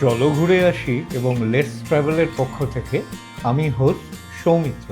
চলো ঘুরে আসি এবং লেটস ট্রাভেলের পক্ষ থেকে আমি হোস্ট সৌমিত্র।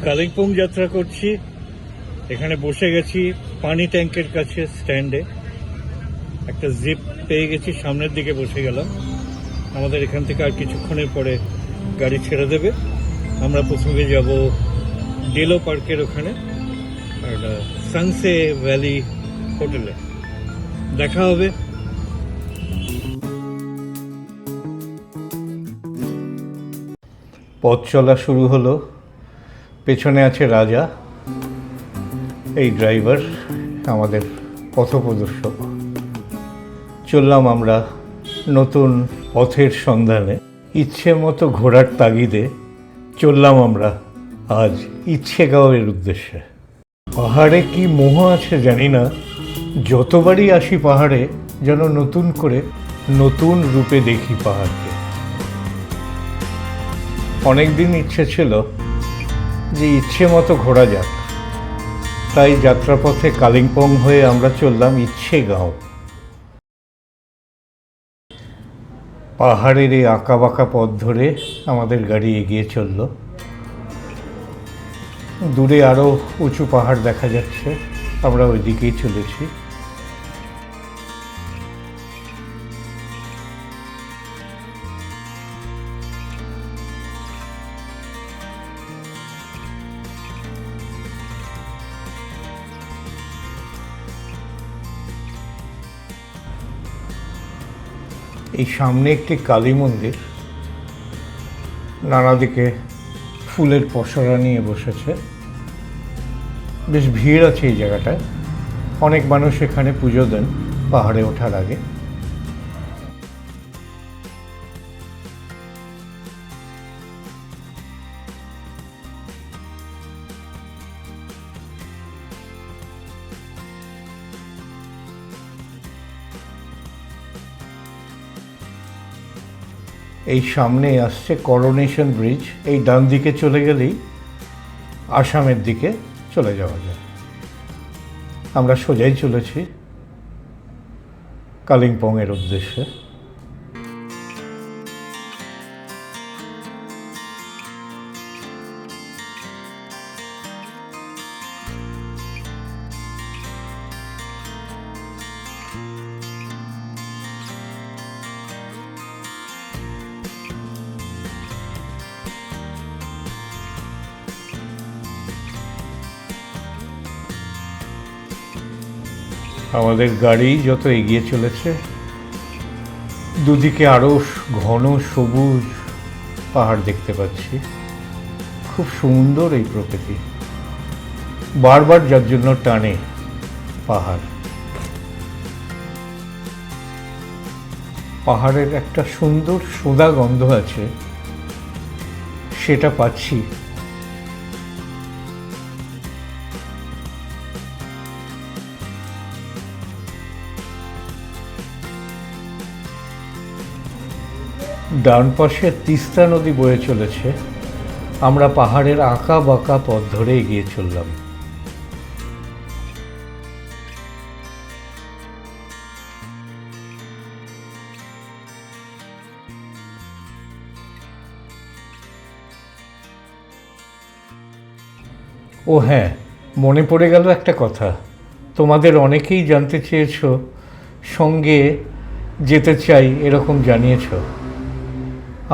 কালিম্পং যাত্রা করছি, এখানে বসে গেছি পানি ট্যাঙ্কের কাছে স্ট্যান্ডে। একটা জিপ পেয়ে গেছি, সামনের দিকে বসে গেলাম। আমাদের এখান থেকে আর কিছুক্ষণের পরে গাড়ি ছেড়ে দেবে। আমরা প্রথমে যাব ডেলো পার্কের ওখানে আর সানসে ভ্যালি হোটেলে। দেখা হবে। পথ চলা শুরু হলো। পেছনে আছে রাজা, এই ড্রাইভার, আমাদের পথপ্রদর্শক। চললাম আমরা নতুন পথের সন্ধানে। ইচ্ছে মতো ঘোরার তাগিদে চললাম আমরা আজ ইচ্ছেগাঁওয়ের উদ্দেশ্যে। পাহাড়ে কি মোহ আছে জানি না, যতবারই আসি পাহাড়ে যেন নতুন করে নতুন রূপে দেখি পাহাড়কে। অনেক দিন ইচ্ছে ছিল যে ইচ্ছে মতো ঘোরা যাক, তাই যাত্রাপথে কালিম্পং হয়ে আমরা চললাম ইচ্ছেগাঁও। পাহাড়ের এই আঁকাবাঁকা পথ ধরে আমাদের গাড়ি এগিয়ে চলল। দূরে আরও উঁচু পাহাড় দেখা যাচ্ছে, আমরা ওইদিকেই চলেছি। এই সামনে একটি কালী মন্দির, নানা দিকে ফুলের পসরা নিয়ে বসেছে। বেশ ভিড় আছে এই জায়গাটায়, অনেক মানুষ এখানে পুজো দেন পাহাড়ে ওঠার আগে। এই সামনে আসছে করোনেশন ব্রিজ। এই ডান দিকে চলে গেলেই আসামের দিকে চলে যাওয়া যায়। আমরা সোজাই চলেছি কালিম্পংয়ের উদ্দেশ্যে। আমাদের গাড়ি যত এগিয়ে চলেছে, দুদিকে আরও ঘন সবুজ পাহাড় দেখতে পাচ্ছি। খুব সুন্দর এই প্রকৃতি, বারবার যার জন্য টানে পাহাড়। পাহাড়ের একটা সুন্দর সোঁদা গন্ধ আছে, সেটা পাচ্ছি। ডান পাশে তিস্তা নদী বয়ে চলেছে। আমরা পাহাড়ের আঁকা বাঁকা পথ ধরে এগিয়ে চললাম। ও হ্যাঁ, মনে পড়ে গেল একটা কথা। তোমাদের অনেকেই জানতে চেয়েছ, সঙ্গে যেতে চাই এরকম জানিয়েছ।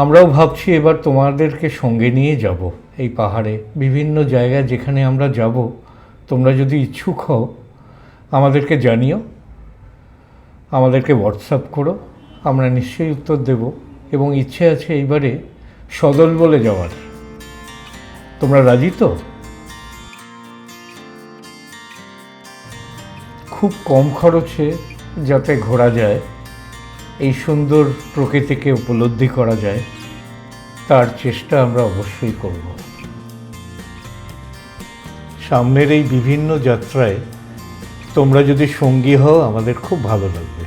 আমরাও ভাবছি এবার তোমাদেরকে সঙ্গে নিয়ে যাব এই পাহাড়ে বিভিন্ন জায়গায় যেখানে আমরা যাব। তোমরা যদি ইচ্ছুক হও আমাদেরকে জানিও, আমাদেরকে হোয়াটসঅ্যাপ করো, আমরা নিশ্চয়ই উত্তর দেব। এবং ইচ্ছে আছে এইবারে সদল বলে যাওয়ার। তোমরা রাজি তো? খুব কম খরচে যাতে ঘোরা যায়, এই সুন্দর প্রকৃতিকে উপলব্ধি করা যায়, তার চেষ্টা আমরা অবশ্যই করব। সামনের এই বিভিন্ন যাত্রায় তোমরা যদি সঙ্গী হও আমাদের খুব ভালো লাগবে।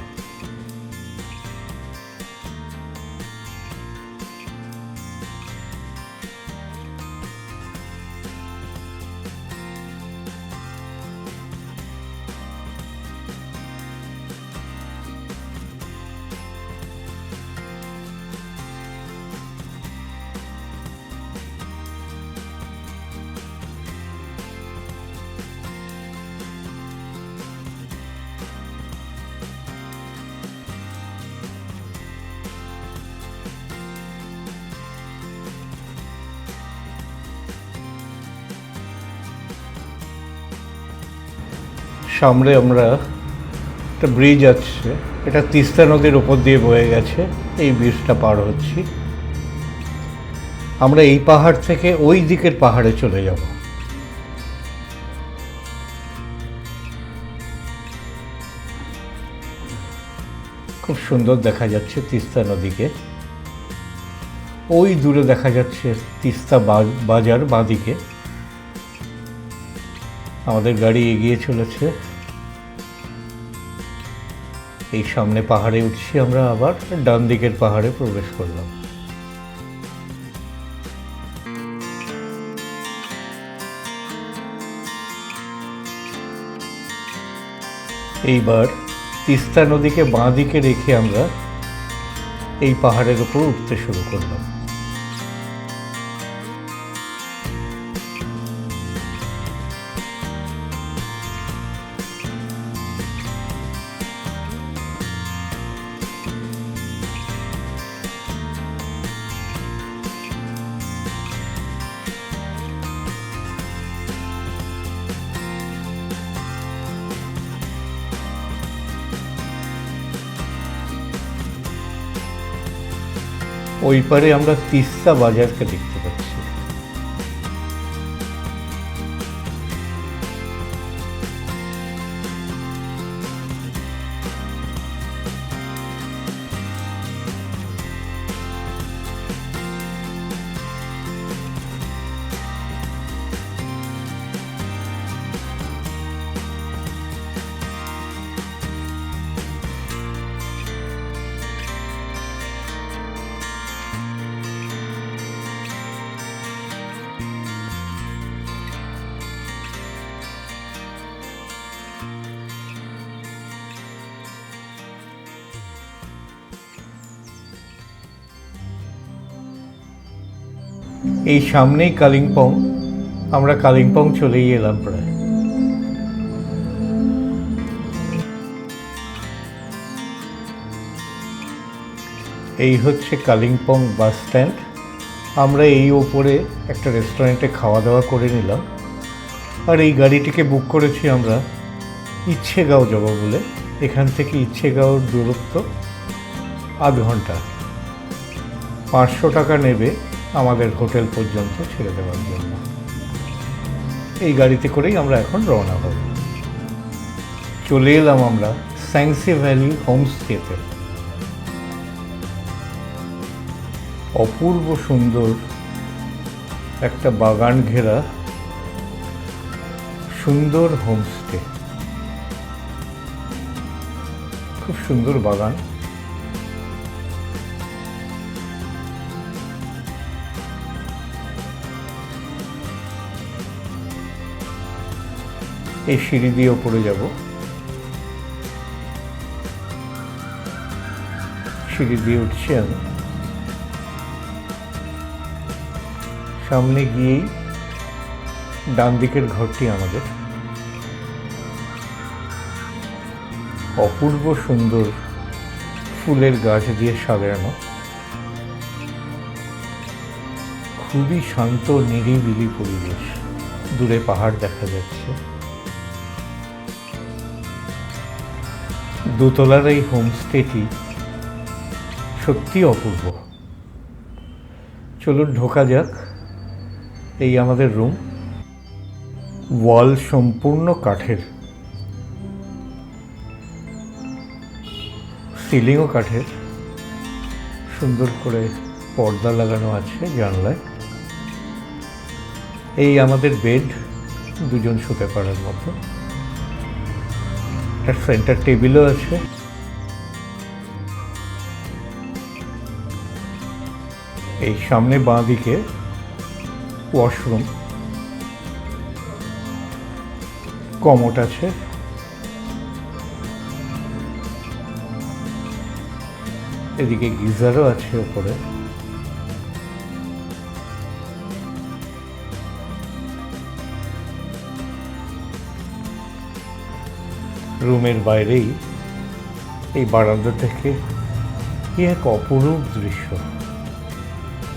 সামনে আমরা একটা ব্রিজ আছে, এটা তিস্তা নদীর ওপর দিয়ে বয়ে গেছে, এই ব্রিজটা পার হচ্ছি। আমরা এই পাহাড় থেকে ওই দিকের পাহাড়ে চলে যাব। খুব সুন্দর দেখা যাচ্ছে তিস্তা নদীকে। ওই দূরে দেখা যাচ্ছে তিস্তা বাজার বাঁদিকে। আমাদের গাড়ি এগিয়ে চলেছে। এই সামনে পাহাড়ে উঠছি আমরা, আবার ডান দিকের পাহাড়ে প্রবেশ করলাম। এইবার তিস্তা নদীকে বাঁ দিকে রেখে আমরা এই পাহাড়ের উপর উঠতে শুরু করলাম। ওই পারে আমরা তিস্তা বাজারকে দেখতে পাচ্ছি। এই সামনেই কালিম্পং। আমরা কালিম্পং চলেই এলাম প্রায়। এই হচ্ছে কালিম্পং বাস স্ট্যান্ড। আমরা এই ওপরে একটা রেস্টুরেন্টে খাওয়া দাওয়া করে নিলাম, আর এই গাড়িটিকে বুক করেছি আমরা ইচ্ছেগাঁও যাব বলে। এখান থেকে ইচ্ছেগাঁওর দূরত্ব আধ ঘন্টা। 500 টাকা নেবে আমাদের হোটেল পর্যন্ত ছেড়ে দেওয়ার জন্য। এই গাড়িতে করেই আমরা এখন রওনা হব। চলে এলাম আমরা স্যাংসি ভ্যালি হোমস্টেতে। অপূর্ব সুন্দর একটা বাগান ঘেরা সুন্দর হোমস্টে। খুব সুন্দর বাগান। এই সিঁড়ি দিয়ে ওপরে যাব। সিঁড়ি দিয়ে উঠছি আমি। সামনে গিয়েই ডান দিকের ঘরটি আমাদের। অপূর্ব সুন্দর ফুলের গাছ দিয়ে সাজানো। খুবই শান্ত নিরিবিলি পরিবেশ। দূরে পাহাড় দেখা যাচ্ছে। দোতলার এই হোমস্টেটি সত্যি অপূর্ব। চলুন ঢোকা যাক। এই আমাদের রুম। ওয়াল সম্পূর্ণ কাঠের, সিলিংও কাঠের। সুন্দর করে পর্দা লাগানো আছে জানলায়। এই আমাদের বেড, দুজন শুতে পারার মতো। একটা সেন্টার টেবিলও আছে। এই সামনে বাঁ দিকে ওয়াশরুম, কমোড আছে। এদিকে গিজারও আছে উপরে। রুমের বাইরেই এই বারান্দা থেকে কি এক অপরূপ দৃশ্য,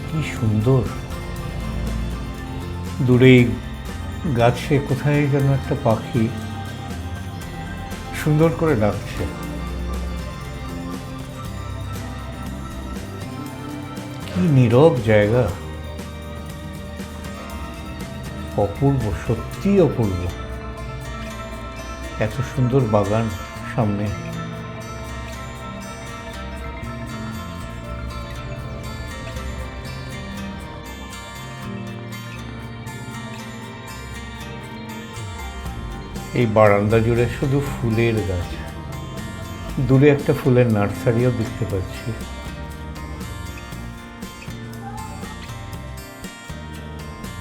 কি সুন্দর। দূরে গাছে কোথায় যেন একটা পাখি সুন্দর করে ডাকছে। কি নীরব জায়গা, অপূর্ব, সত্যি অপূর্ব। এত সুন্দর বাগান সামনে। এই বারান্দা জুড়ে শুধু ফুলের গাছ, দূরে একটা ফুলের নার্সারিও দেখতে পাচ্ছি।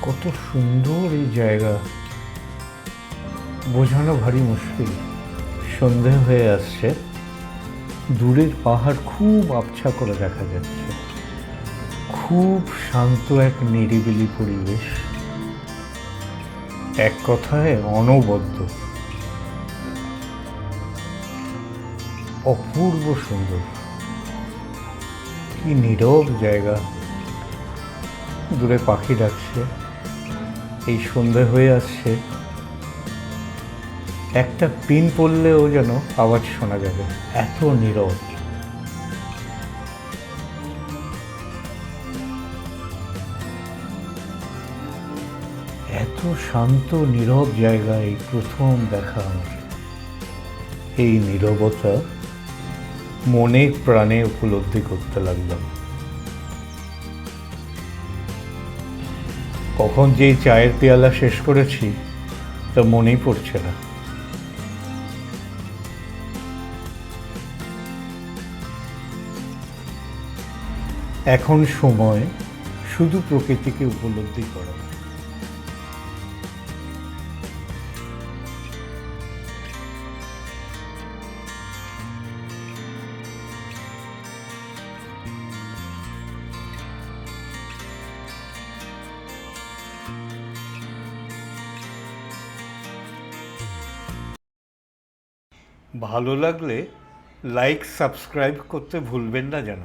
কত সুন্দর এই জায়গা, বোঝানো ভারী মুশকিল। সন্ধে হয়ে আসছে, দূরের পাহাড় খুব আবছা করে দেখা যাচ্ছে। খুব শান্ত এক নিরিবিলি পরিবেশ, এক কথায় অনবদ্য, অপূর্ব সুন্দর। কি নীরব জায়গা, দূরে পাখি ডাকছে। এই সন্ধে হয়ে আসছে, একটা পিন পড়লেও যেন আওয়াজ শোনা যাবে, এত নীরব। এত শান্ত নীরব জায়গায় প্রথম দেখা আমার। এই নীরবতা মনে প্রাণে উপলব্ধি করতে লাগলাম। কখন যে চায়ের পেয়ালা শেষ করেছি তা মনেই পড়ছে না। এখন সময় শুধু প্রকৃতিকে উপলব্ধি করা। ভালো লাগলে লাইক সাবস্ক্রাইব করতে ভুলবেন না যেন।